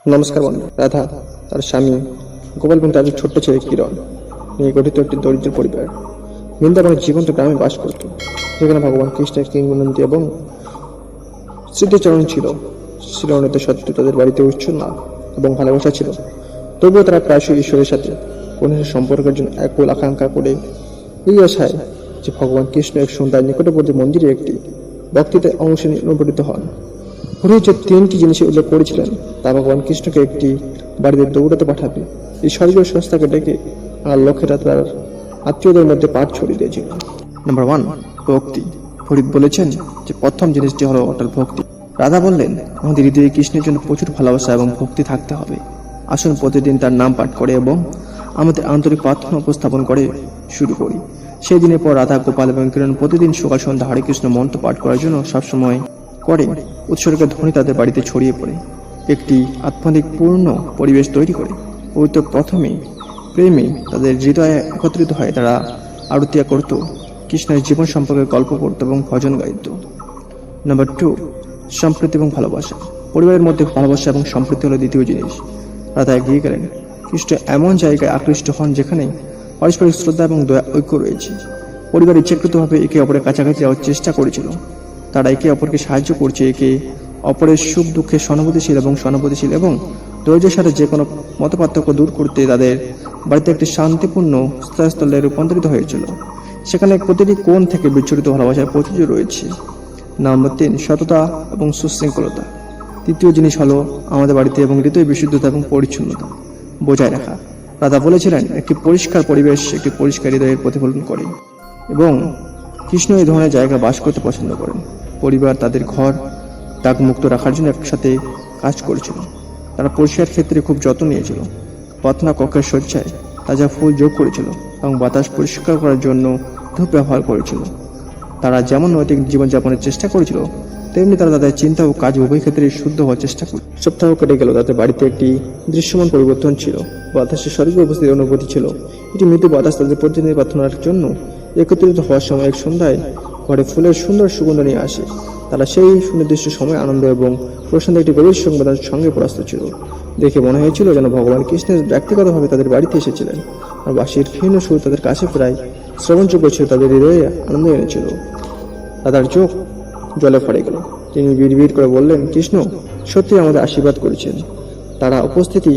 নমস্কার বন্ধু। রাধা, তার স্বামী গোপাল এবং তাদের ছোট্ট ছেলে কিরণ নিয়ে গঠিত একটি দরিদ্র পরিবার বৃন্দাবনের জীবন্ত গ্রামে বাস করত, যেখানে ভগবান কৃষ্ণের কিংবদন্তি এবং স্মৃতিচরণ ছিল। শিলনিত সত্ত্বেও তাদের বাড়িতে উচ্ছন্না এবং ভালোবাসা ছিল। তবুও তারা প্রায়শই ঈশ্বরের সাথে কনিষ্ঠ সম্পর্কের জন্য একল আকাঙ্ক্ষা করে, এই আশায় যে ভগবান কৃষ্ণ এক সন্ধ্যায় নিকটবর্তী মন্দিরে একটি বক্তৃতায় অংশ নিয়ে অনুপ্রাণিত হন। পুরোহিত যে তিনটি জিনিসের উল্লেখ করেছিলেন তা ভগবান কৃষ্ণকে একটি বাড়িতে দৌড়াতে পাঠাবে, এই স্বর্গীয় সংস্থাকে ডেকে আর লক্ষ্যটা তার আত্মীয়দের মধ্যে পাঠ ছড়িয়ে দিয়েছিল। নাম্বার 1, ভক্তি। ফরিদ বলেছেন যে প্রথম জিনিসটি হলো অটল ভক্তি। রাধা বললেন, আমাদের হৃদয়ে কৃষ্ণের জন্য প্রচুর ভালোবাসা এবং ভক্তি থাকতে হবে। আসুন প্রতিদিন তার নাম পাঠ করে এবং আমাদের আন্তরিক প্রার্থনা উপস্থাপন করে শুরু করি। সেই দিনের পর রাধা, গোপাল এবং কিরণ প্রতিদিন সকাল সন্ধ্যা হরে কৃষ্ণ মন্ত্র পাঠ করার জন্য সবসময় করে। উৎসর্গের ধ্বনি তাদের বাড়িতে ছড়িয়ে পড়ে, একটি আধ্যাত্মিক পূর্ণ পরিবেশ তৈরি করে। পবিত্র প্রথমে প্রেমে তাদের হৃদয়ে একত্রিত হয়। তারা আরতিয়া করত, কৃষ্ণের জীবন সম্পর্কে গল্প করত এবং ভজন গাইত। নাম্বার 2, সম্প্রীতি এবং ভালোবাসা। পরিবারের মধ্যে ভালোবাসা এবং সম্প্রীতি হলো দ্বিতীয় জিনিস। রাধা এগিয়ে গেলেন, কৃষ্ণ এমন জায়গায় আকৃষ্ট হন যেখানে পারস্পরিক শ্রদ্ধা এবং দয়া ঐক্য রয়েছে। পরিবার ইচ্ছাকৃতভাবে একে অপরের কাছাকাছি যাওয়ার চেষ্টা করেছিল। তারা একে অপরকে সাহায্য করছে, একে অপরের সুখ দুঃখে সহানুভূতিশীল এবং ধৈর্যের সাথে যে কোনো মতপার্থক্য দূর করতে তাদের বাড়িতে একটি শান্তিপূর্ণ স্থলে রূপান্তরিত হয়েছিল। সেখানে প্রতিটি কোণ থেকে বিচ্ছুরিত ভালোবাসার প্রাচুর্য রয়েছে। নাম্বার 3, সততা এবং সুশৃঙ্খলতা। তৃতীয় জিনিস হলো আমাদের বাড়িতে এবং হৃদয় বিশুদ্ধতা এবং পরিচ্ছন্নতা বজায় রাখা। রাধা বলেছিলেন, একটি পরিষ্কার পরিবেশ একটি পরিষ্কার হৃদয়ের প্রতিফলন করে এবং কৃষ্ণ এই ধরনের জায়গা বাস করতে পছন্দ করেন। পরিবার তাদের ঘর দাগমুক্ত রাখার জন্য একসাথে কাজ করেছিল। তারা পরিষ্কার ক্ষেত্রে খুব যত্ন নিয়েছিল। প্রার্থনা কক্ষের শয্যায় তাজা ফুল যোগ করেছিল এবং বাতাস পরিষ্কার করার জন্য ধূপ ব্যবহার করেছিল। তারা যেমন নৈতিক জীবনযাপনের চেষ্টা করেছিল, তেমনি তারা তাদের চিন্তা ও কাজ উভয় ক্ষেত্রে শুদ্ধ হওয়ার চেষ্টা করে। সপ্তাহ কেটে গেল, তাদের বাড়িতে একটি দৃশ্যমান পরিবর্তন ছিল। বাতাসে স্বর্গীয় উপস্থিতির অনুভূতি ছিল। এটি মৃদু বাতাস তাদের প্রতিদিন প্রার্থনার জন্য একত্রিত হওয়ার সময় এক সন্ধ্যায় ঘরে ফুলের সুন্দর সুগন্ধ নিয়ে আসে। তারা সেই সুনির্দিষ্ট সময় আনন্দ এবং প্রশান্তি একটি গভীর সংবেদনার সঙ্গে প্রস্তুত ছিল। দেখে মনে হয়েছিল যেন ভগবান কৃষ্ণের ব্যক্তিগতভাবে তাদের বাড়িতে এসেছিলেন, আর বাঁশির ক্ষীণ সুর তাদের কাছে প্রায় শ্রবণযোগ্য ছিল, তাদের হৃদয়ে আনন্দ এনেছিল। রাধার চোখ জলে ভরে গেল। তিনি বিড়বিড় করে বললেন, কৃষ্ণ সত্যি আমাদের আশীর্বাদ করেছেন। তারা উপস্থিতি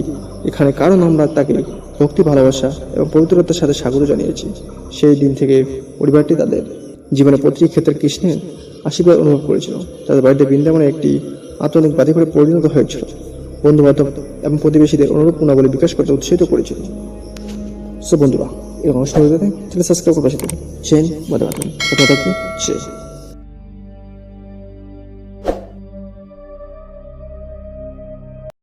এখানে কারণ আমরা তাকে ভক্তি, ভালোবাসা এবং পবিত্রতার সাথে স্বাগত জানিয়েছি। সেই দিন থেকে পরিবারটি তাদের জীবনের প্রতিটি ক্ষেত্রে কৃষ্ণের আশীর্বাদ অনুভব করেছিল। তাদের বাড়িতে বৃন্দাবনে একটি আধুনিক বাড়িঘরে পরিণত হয়েছিল। বন্ধু বান্ধব এবং প্রতিবেশীদের অনুরূপ গুণাবলী বিকাশ করতে উৎসাহিত করেছিল। বন্ধুরা, এই অনুষ্ঠান সাবস্ক্রাইব করে পাশে থাকুন। জয় হিন্দ, বন্দে মাতরম।